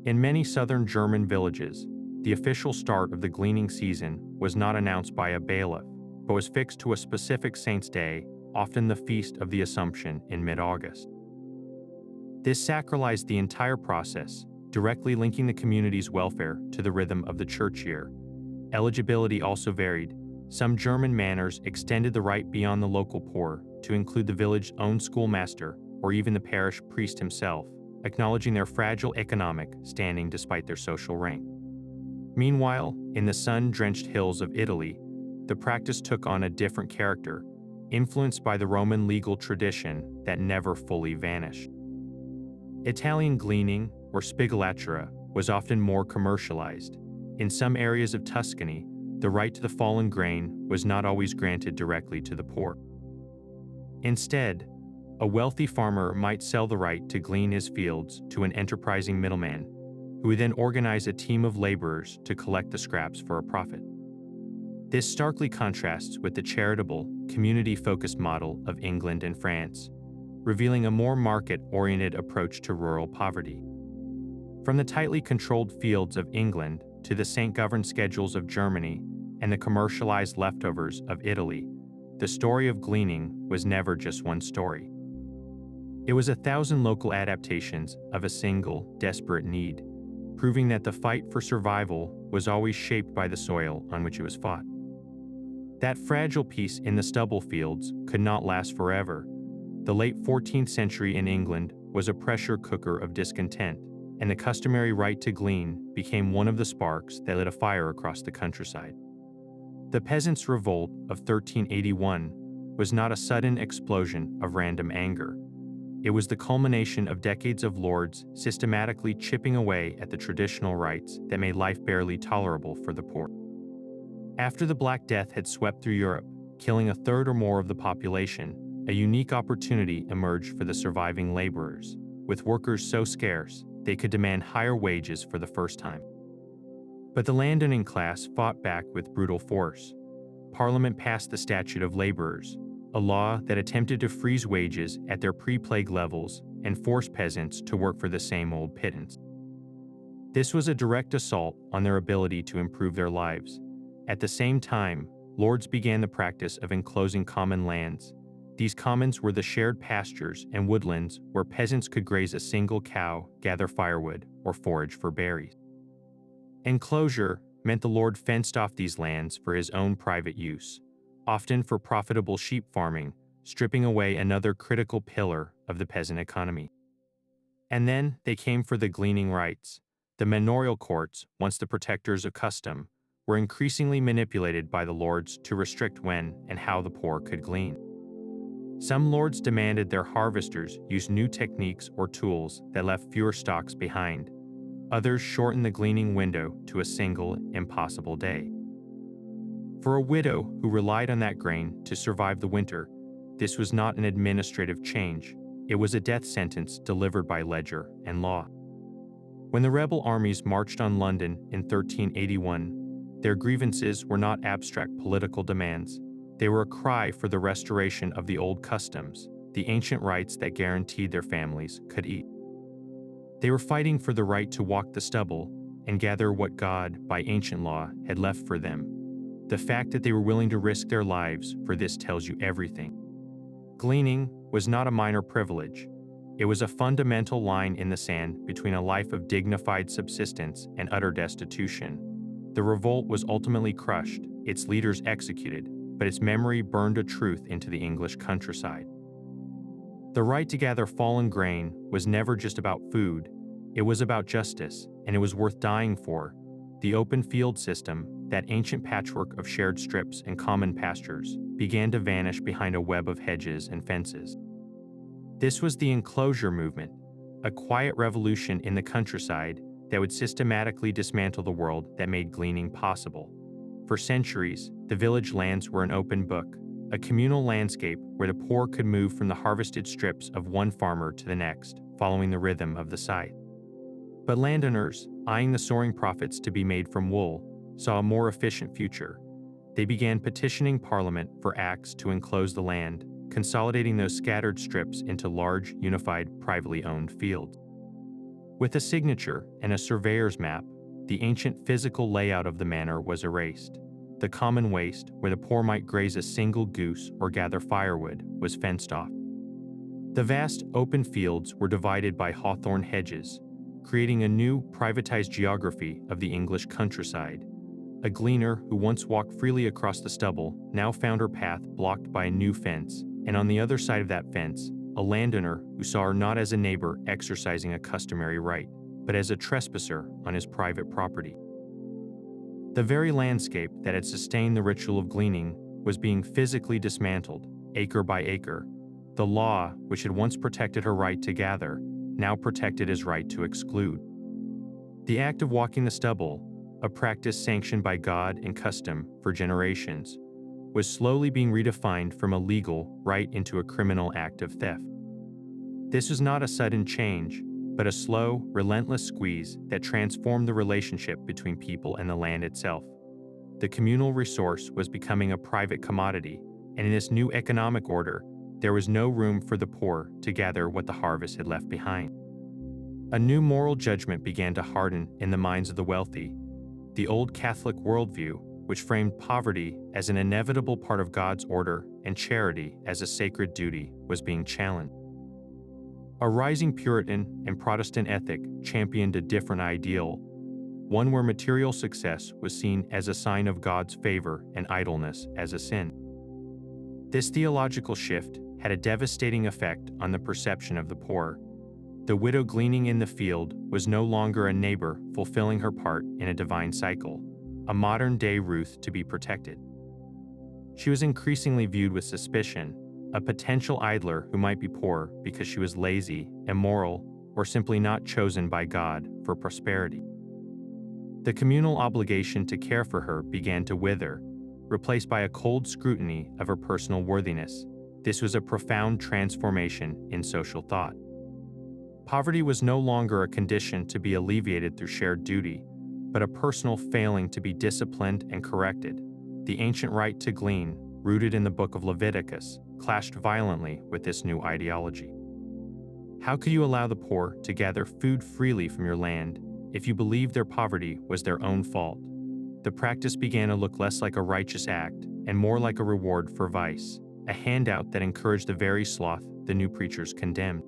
In many southern German villages, the official start of the gleaning season was not announced by a bailiff, but was fixed to a specific saint's day, often the Feast of the Assumption in mid-August. This sacralized the entire process, directly linking the community's welfare to the rhythm of the church year. Eligibility also varied. Some German manors extended the right beyond the local poor to include the village's own schoolmaster or even the parish priest himself, acknowledging their fragile economic standing despite their social rank. Meanwhile, in the sun-drenched hills of Italy, the practice took on a different character, influenced by the Roman legal tradition that never fully vanished. Italian gleaning, or spigolatura, was often more commercialized. In some areas of Tuscany, the right to the fallen grain was not always granted directly to the poor. Instead, a wealthy farmer might sell the right to glean his fields to an enterprising middleman, who would then organize a team of laborers to collect the scraps for a profit. This starkly contrasts with the charitable, community-focused model of England and France, revealing a more market-oriented approach to rural poverty. From the tightly controlled fields of England to the saint-governed schedules of Germany and the commercialized leftovers of Italy, the story of gleaning was never just one story. It was 1,000 local adaptations of a single, desperate need, proving that the fight for survival was always shaped by the soil on which it was fought. That fragile peace in the stubble fields could not last forever. The late 14th century in England was a pressure cooker of discontent, and the customary right to glean became one of the sparks that lit a fire across the countryside. The peasants' revolt of 1381 was not a sudden explosion of random anger. It was the culmination of decades of lords systematically chipping away at the traditional rights that made life barely tolerable for the poor. After the Black Death had swept through Europe, killing a third or more of the population, a unique opportunity emerged for the surviving laborers. With workers so scarce, they could demand higher wages for the first time. But the landowning class fought back with brutal force. Parliament passed the Statute of Laborers, a law that attempted to freeze wages at their pre-plague levels and force peasants to work for the same old pittance. This was a direct assault on their ability to improve their lives. At the same time, lords began the practice of enclosing common lands. These commons were the shared pastures and woodlands where peasants could graze a single cow, gather firewood, or forage for berries. Enclosure meant the lord fenced off these lands for his own private use, often for profitable sheep farming, stripping away another critical pillar of the peasant economy. And then they came for the gleaning rights. The manorial courts, once the protectors of custom, were increasingly manipulated by the lords to restrict when and how the poor could glean. Some lords demanded their harvesters use new techniques or tools that left fewer stalks behind. Others shortened the gleaning window to a single, impossible day. For a widow who relied on that grain to survive the winter, this was not an administrative change. It was a death sentence delivered by ledger and law. When the rebel armies marched on London in 1381, their grievances were not abstract political demands. They were a cry for the restoration of the old customs, the ancient rights that guaranteed their families could eat. They were fighting for the right to walk the stubble and gather what God, by ancient law, had left for them. The fact that they were willing to risk their lives for this tells you everything. Gleaning was not a minor privilege. It was a fundamental line in the sand between a life of dignified subsistence and utter destitution. The revolt was ultimately crushed, its leaders executed, but its memory burned a truth into the English countryside. The right to gather fallen grain was never just about food, it was about justice, and it was worth dying for. The open field system, that ancient patchwork of shared strips and common pastures, began to vanish behind a web of hedges and fences. This was the enclosure movement, a quiet revolution in the countryside that would systematically dismantle the world that made gleaning possible. For centuries, the village lands were an open book, a communal landscape where the poor could move from the harvested strips of one farmer to the next, following the rhythm of the scythe. But landowners, eyeing the soaring profits to be made from wool, saw a more efficient future. They began petitioning Parliament for acts to enclose the land, consolidating those scattered strips into large, unified, privately owned fields. With a signature and a surveyor's map, the ancient physical layout of the manor was erased. The common waste, where the poor might graze a single goose or gather firewood, was fenced off. The vast open fields were divided by hawthorn hedges, creating a new, privatized geography of the English countryside. A gleaner who once walked freely across the stubble now found her path blocked by a new fence, and on the other side of that fence, a landowner who saw her not as a neighbor exercising a customary right, but as a trespasser on his private property. The very landscape that had sustained the ritual of gleaning was being physically dismantled, acre by acre. The law, which had once protected her right to gather, now protected his right to exclude. The act of walking the stubble, a practice sanctioned by God and custom for generations, was slowly being redefined from a legal right into a criminal act of theft. This was not a sudden change, but a slow, relentless squeeze that transformed the relationship between people and the land itself. The communal resource was becoming a private commodity, and in this new economic order, there was no room for the poor to gather what the harvest had left behind. A new moral judgment began to harden in the minds of the wealthy. The old Catholic worldview, which framed poverty as an inevitable part of God's order and charity as a sacred duty, was being challenged. A rising Puritan and Protestant ethic championed a different ideal, one where material success was seen as a sign of God's favor and idleness as a sin. This theological shift had a devastating effect on the perception of the poor. The widow gleaning in the field was no longer a neighbor fulfilling her part in a divine cycle, a modern-day Ruth to be protected. She was increasingly viewed with suspicion, a potential idler who might be poor because she was lazy, immoral, or simply not chosen by God for prosperity. The communal obligation to care for her began to wither, replaced by a cold scrutiny of her personal worthiness. This was a profound transformation in social thought. Poverty was no longer a condition to be alleviated through shared duty, but a personal failing to be disciplined and corrected. The ancient right to glean, rooted in the book of Leviticus, clashed violently with this new ideology. How could you allow the poor to gather food freely from your land if you believed their poverty was their own fault? The practice began to look less like a righteous act and more like a reward for vice, a handout that encouraged the very sloth the new preachers condemned.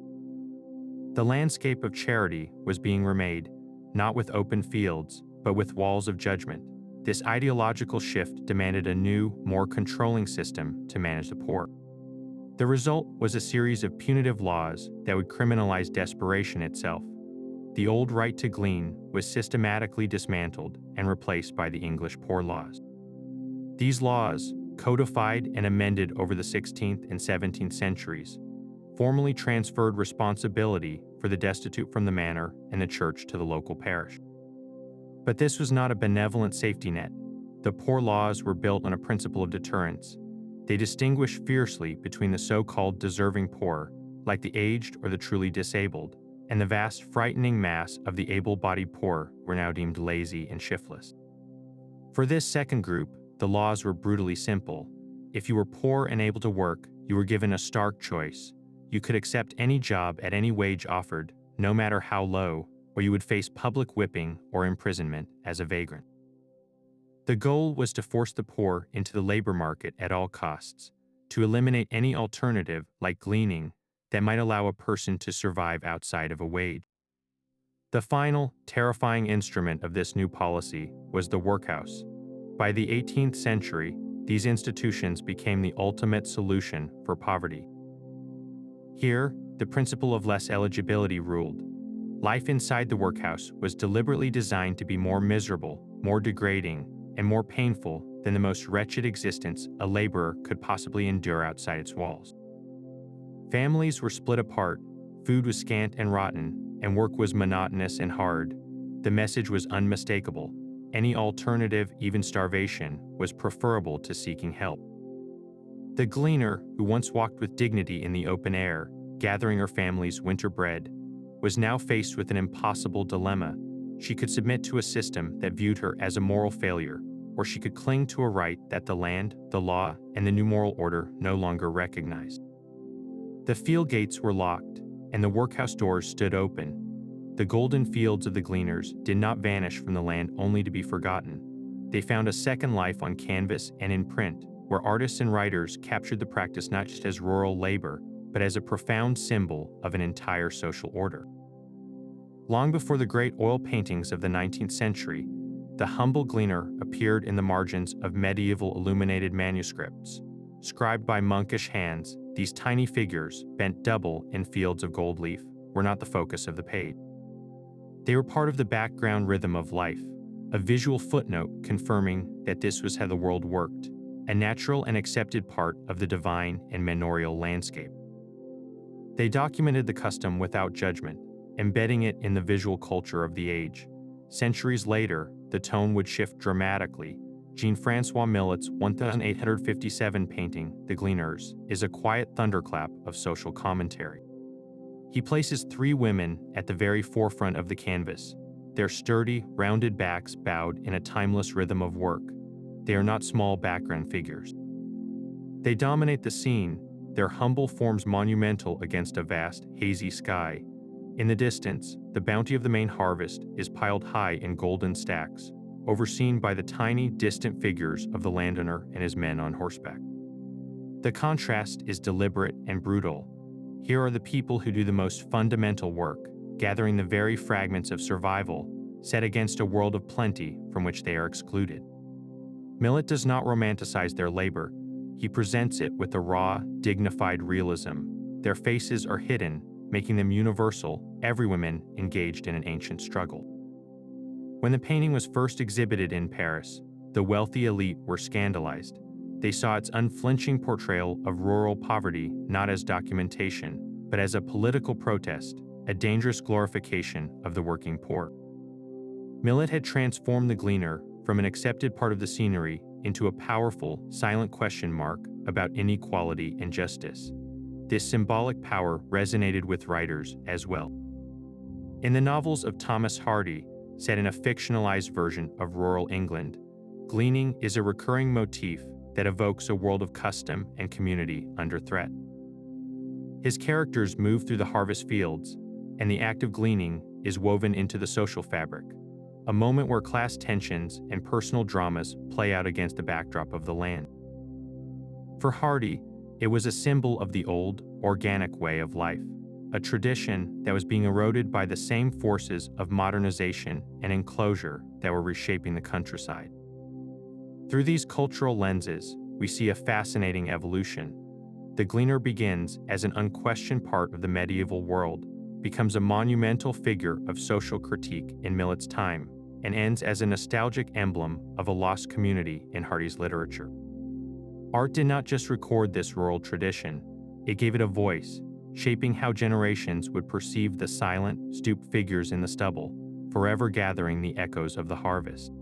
The landscape of charity was being remade, not with open fields, but with walls of judgment. This ideological shift demanded a new, more controlling system to manage the poor. The result was a series of punitive laws that would criminalize desperation itself. The old right to glean was systematically dismantled and replaced by the English Poor Laws. These laws, codified and amended over the 16th and 17th centuries, formally transferred responsibility for the destitute from the manor and the church to the local parish. But this was not a benevolent safety net. The Poor Laws were built on a principle of deterrence. They distinguished fiercely between the so-called deserving poor, like the aged or the truly disabled, and the vast, frightening mass of the able-bodied poor were now deemed lazy and shiftless. For this second group, the laws were brutally simple. If you were poor and able to work, you were given a stark choice. You could accept any job at any wage offered, no matter how low, or you would face public whipping or imprisonment as a vagrant. The goal was to force the poor into the labor market at all costs, to eliminate any alternative, like gleaning, that might allow a person to survive outside of a wage. The final, terrifying instrument of this new policy was the workhouse. By the 18th century, these institutions became the ultimate solution for poverty. Here, the principle of less eligibility ruled. Life inside the workhouse was deliberately designed to be more miserable, more degrading, and more painful than the most wretched existence a laborer could possibly endure outside its walls. Families were split apart, food was scant and rotten, and work was monotonous and hard. The message was unmistakable. Any alternative, even starvation, was preferable to seeking help. The gleaner, who once walked with dignity in the open air, gathering her family's winter bread, was now faced with an impossible dilemma. She could submit to a system that viewed her as a moral failure, or she could cling to a right that the land, the law, and the new moral order no longer recognized. The field gates were locked, and the workhouse doors stood open. The golden fields of the gleaners did not vanish from the land only to be forgotten. They found a second life on canvas and in print, where artists and writers captured the practice not just as rural labor, but as a profound symbol of an entire social order. Long before the great oil paintings of the 19th century, the humble gleaner appeared in the margins of medieval illuminated manuscripts. Scribed by monkish hands, these tiny figures, bent double in fields of gold leaf, were not the focus of the page. They were part of the background rhythm of life, a visual footnote confirming that this was how the world worked, a natural and accepted part of the divine and manorial landscape. They documented the custom without judgment, embedding it in the visual culture of the age. Centuries later, the tone would shift dramatically. Jean-Francois Millet's 1857 painting, The Gleaners, is a quiet thunderclap of social commentary. He places three women at the very forefront of the canvas, their sturdy, rounded backs bowed in a timeless rhythm of work. They are not small background figures. They dominate the scene, their humble forms monumental against a vast, hazy sky. In the distance, the bounty of the main harvest is piled high in golden stacks, overseen by the tiny, distant figures of the landowner and his men on horseback. The contrast is deliberate and brutal. Here are the people who do the most fundamental work, gathering the very fragments of survival, set against a world of plenty from which they are excluded. Millet does not romanticize their labor. He presents it with a raw, dignified realism. Their faces are hidden, making them universal, every woman engaged in an ancient struggle. When the painting was first exhibited in Paris, the wealthy elite were scandalized. They saw its unflinching portrayal of rural poverty not as documentation, but as a political protest, a dangerous glorification of the working poor. Millet had transformed the gleaner from an accepted part of the scenery into a powerful, silent question mark about inequality and justice. This symbolic power resonated with writers as well. In the novels of Thomas Hardy, set in a fictionalized version of rural England, Gleaning is a recurring motif that evokes a world of custom and community under threat. His characters move through the harvest fields, and the act of gleaning is woven into the social fabric, a moment where class tensions and personal dramas play out against the backdrop of the land. For Hardy, it was a symbol of the old, organic way of life, a tradition that was being eroded by the same forces of modernization and enclosure that were reshaping the countryside. Through these cultural lenses, we see a fascinating evolution. The gleaner begins as an unquestioned part of the medieval world, becomes a monumental figure of social critique in Millet's time, and ends as a nostalgic emblem of a lost community in Hardy's literature. Art did not just record this rural tradition, it gave it a voice, shaping how generations would perceive the silent, stooped figures in the stubble, forever gathering the echoes of the harvest.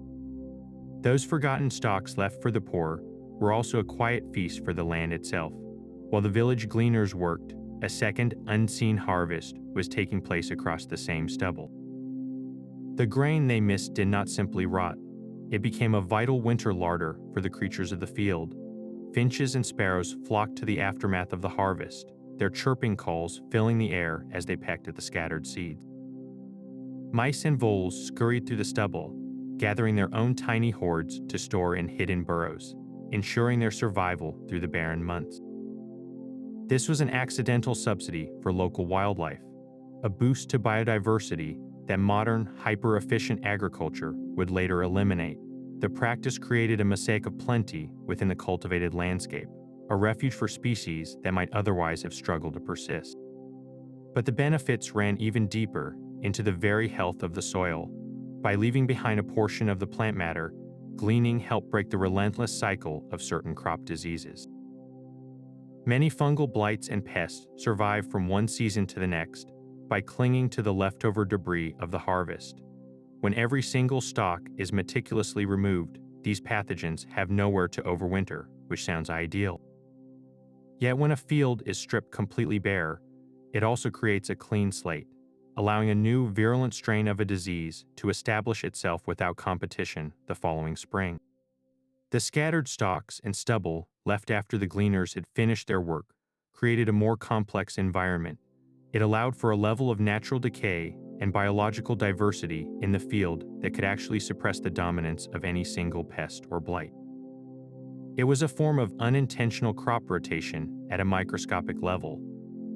Those forgotten stalks left for the poor were also a quiet feast for the land itself. While the village gleaners worked, a second unseen harvest was taking place across the same stubble. The grain they missed did not simply rot. It became a vital winter larder for the creatures of the field. Finches and sparrows flocked to the aftermath of the harvest, their chirping calls filling the air as they pecked at the scattered seeds. Mice and voles scurried through the stubble, gathering their own tiny hordes to store in hidden burrows, ensuring their survival through the barren months. This was an accidental subsidy for local wildlife, a boost to biodiversity that modern, hyper-efficient agriculture would later eliminate. The practice created a mosaic of plenty within the cultivated landscape, a refuge for species that might otherwise have struggled to persist. But the benefits ran even deeper into the very health of the soil. By leaving behind a portion of the plant matter, gleaning helped break the relentless cycle of certain crop diseases. Many fungal blights and pests survive from one season to the next by clinging to the leftover debris of the harvest. When every single stalk is meticulously removed, these pathogens have nowhere to overwinter, which sounds ideal. Yet when a field is stripped completely bare, it also creates a clean slate, allowing a new virulent strain of a disease to establish itself without competition the following spring. The scattered stalks and stubble left after the gleaners had finished their work created a more complex environment. It allowed for a level of natural decay and biological diversity in the field that could actually suppress the dominance of any single pest or blight. It was a form of unintentional crop rotation at a microscopic level.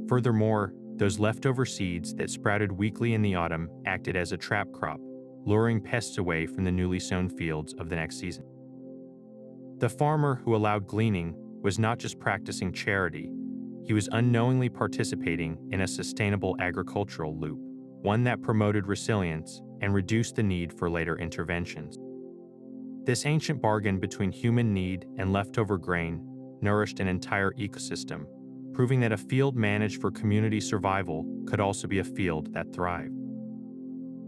Furthermore, those leftover seeds that sprouted weekly in the autumn acted as a trap crop, luring pests away from the newly sown fields of the next season. The farmer who allowed gleaning was not just practicing charity, he was unknowingly participating in a sustainable agricultural loop, one that promoted resilience and reduced the need for later interventions. This ancient bargain between human need and leftover grain nourished an entire ecosystem, proving that a field managed for community survival could also be a field that thrived.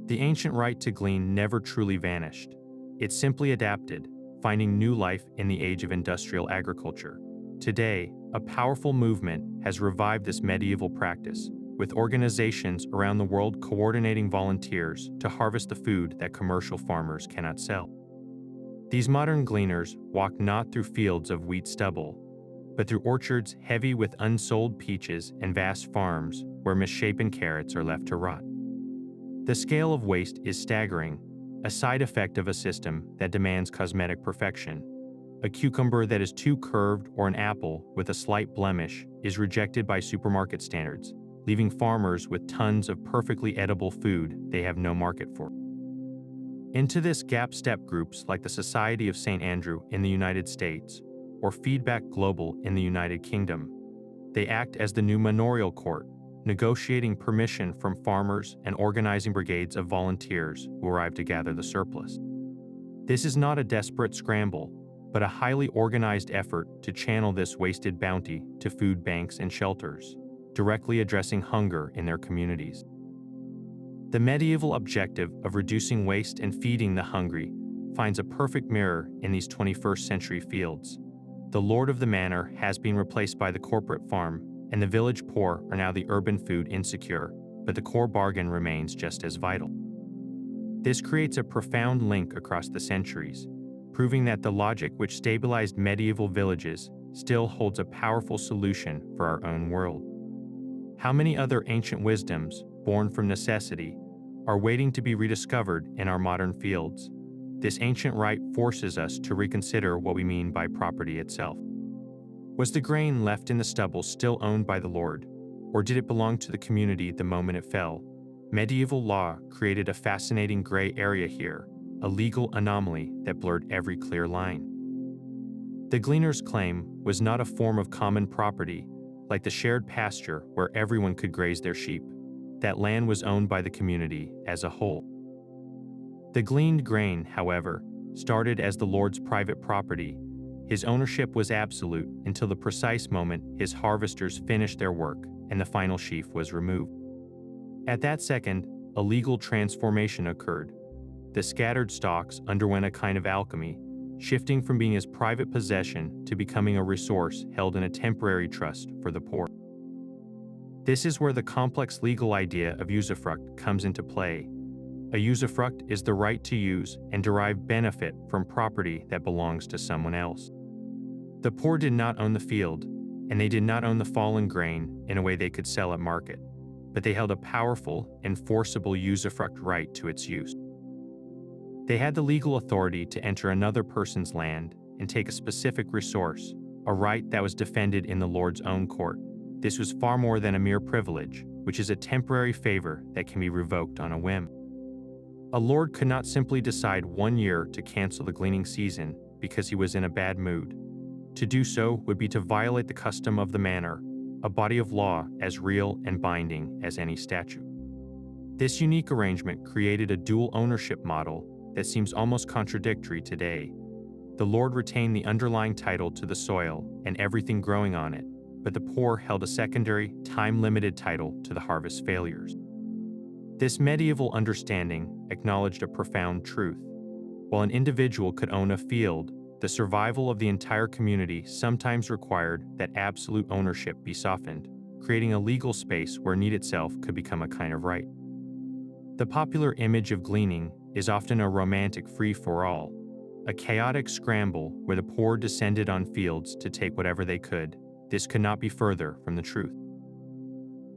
The ancient right to glean never truly vanished. It simply adapted, finding new life in the age of industrial agriculture. Today, a powerful movement has revived this medieval practice, with organizations around the world coordinating volunteers to harvest the food that commercial farmers cannot sell. These modern gleaners walk not through fields of wheat stubble, but through orchards heavy with unsold peaches and vast farms where misshapen carrots are left to rot. The scale of waste is staggering, a side effect of a system that demands cosmetic perfection. A cucumber that is too curved or an apple with a slight blemish is rejected by supermarket standards, leaving farmers with tons of perfectly edible food they have no market for. Into this gap step groups like the Society of St. Andrew in the United States or Feedback Global in the United Kingdom. They act as the new manorial court, negotiating permission from farmers and organizing brigades of volunteers who arrive to gather the surplus. This is not a desperate scramble, but a highly organized effort to channel this wasted bounty to food banks and shelters, directly addressing hunger in their communities. The medieval objective of reducing waste and feeding the hungry finds a perfect mirror in these 21st century fields. The lord of the manor has been replaced by the corporate farm, and the village poor are now the urban food insecure, but the core bargain remains just as vital. This creates a profound link across the centuries. proving that the logic which stabilized medieval villages still holds a powerful solution for our own world. How many other ancient wisdoms, born from necessity, are waiting to be rediscovered in our modern fields? This ancient right forces us to reconsider what we mean by property itself. Was the grain left in the stubble still owned by the Lord, or did it belong to the community the moment it fell? Medieval law created a fascinating gray area here, a legal anomaly that blurred every clear line. The gleaner's claim was not a form of common property, like the shared pasture where everyone could graze their sheep. That land was owned by the community as a whole. The gleaned grain, however, started as the Lord's private property. His ownership was absolute until the precise moment his harvesters finished their work and the final sheaf was removed. At that second, a legal transformation occurred. The scattered stalks underwent a kind of alchemy, shifting from being his private possession to becoming a resource held in a temporary trust for the poor. This is where the complex legal idea of usufruct comes into play. A usufruct is the right to use and derive benefit from property that belongs to someone else. The poor did not own the field, and they did not own the fallen grain in a way they could sell at market, but they held a powerful, enforceable usufruct right to its use. They had the legal authority to enter another person's land and take a specific resource, a right that was defended in the Lord's own court. This was far more than a mere privilege, which is a temporary favor that can be revoked on a whim. A lord could not simply decide 1 year to cancel the gleaning season because he was in a bad mood. To do so would be to violate the custom of the manor, a body of law as real and binding as any statute. This unique arrangement created a dual ownership model that seems almost contradictory today. The Lord retained the underlying title to the soil and everything growing on it, but the poor held a secondary, time-limited title to the harvest failures. This medieval understanding acknowledged a profound truth. While an individual could own a field, the survival of the entire community sometimes required that absolute ownership be softened, creating a legal space where need itself could become a kind of right. The popular image of gleaning is often a romantic free-for-all, a chaotic scramble where the poor descended on fields to take whatever they could. This could not be further from the truth.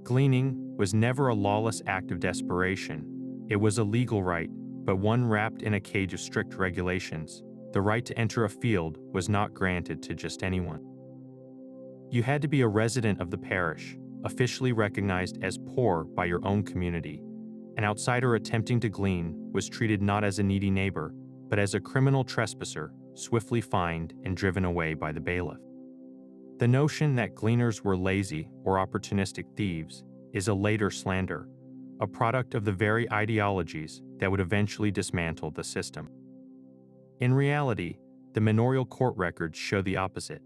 Gleaning was never a lawless act of desperation. It was a legal right, but one wrapped in a cage of strict regulations. The right to enter a field was not granted to just anyone. You had to be a resident of the parish, officially recognized as poor by your own community. An outsider attempting to glean was treated not as a needy neighbor, but as a criminal trespasser, swiftly fined and driven away by the bailiff. The notion that gleaners were lazy or opportunistic thieves is a later slander, a product of the very ideologies that would eventually dismantle the system. In reality, the manorial court records show the opposite.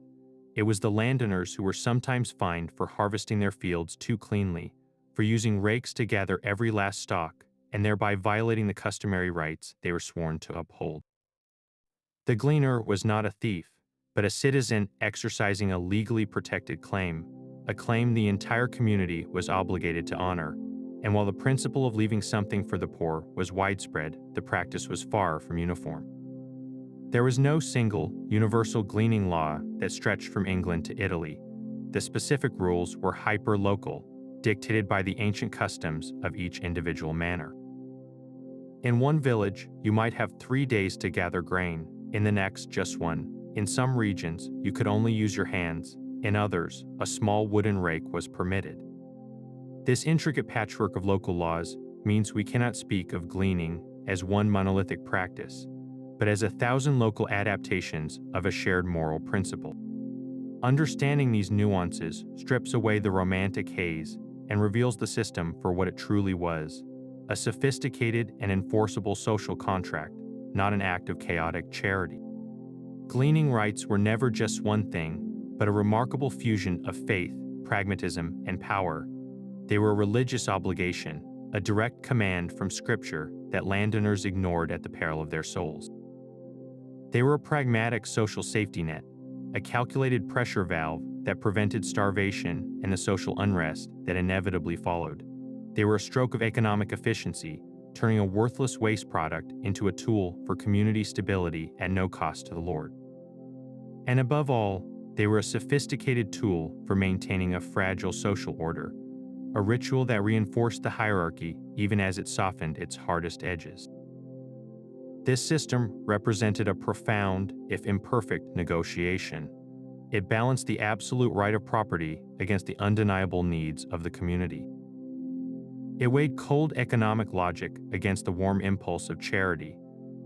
It was the landowners who were sometimes fined for harvesting their fields too cleanly, for using rakes to gather every last stalk, and thereby violating the customary rights they were sworn to uphold. The gleaner was not a thief, but a citizen exercising a legally protected claim, a claim the entire community was obligated to honor. And while the principle of leaving something for the poor was widespread, the practice was far from uniform. There was no single, universal gleaning law that stretched from England to Italy. The specific rules were hyper-local, dictated by the ancient customs of each individual manor. In one village, you might have 3 days to gather grain, in the next, just one. In some regions, you could only use your hands. In others, a small wooden rake was permitted. This intricate patchwork of local laws means we cannot speak of gleaning as one monolithic practice, but as 1,000 local adaptations of a shared moral principle. Understanding these nuances strips away the romantic haze and reveals the system for what it truly was, a sophisticated and enforceable social contract, not an act of chaotic charity. Gleaning rights were never just one thing, but a remarkable fusion of faith, pragmatism, and power. They were a religious obligation, a direct command from Scripture that landowners ignored at the peril of their souls. They were a pragmatic social safety net, a calculated pressure valve that prevented starvation and the social unrest that inevitably followed. They were a stroke of economic efficiency, turning a worthless waste product into a tool for community stability at no cost to the Lord. And above all, they were a sophisticated tool for maintaining a fragile social order, a ritual that reinforced the hierarchy even as it softened its hardest edges. This system represented a profound, if imperfect, negotiation. It balanced the absolute right of property against the undeniable needs of the community. It weighed cold economic logic against the warm impulse of charity.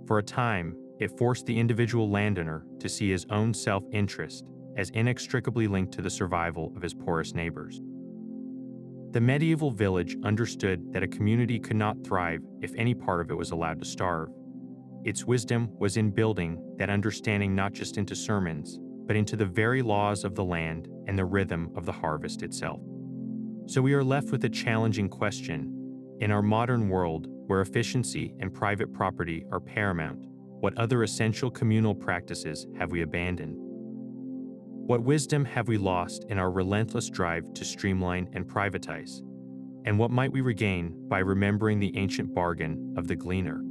For a time, it forced the individual landowner to see his own self-interest as inextricably linked to the survival of his poorest neighbors. The medieval village understood that a community could not thrive if any part of it was allowed to starve. Its wisdom was in building that understanding not just into sermons, but into the very laws of the land and the rhythm of the harvest itself. So we are left with a challenging question. In our modern world, where efficiency and private property are paramount, what other essential communal practices have we abandoned? What wisdom have we lost in our relentless drive to streamline and privatize? And what might we regain by remembering the ancient bargain of the gleaner?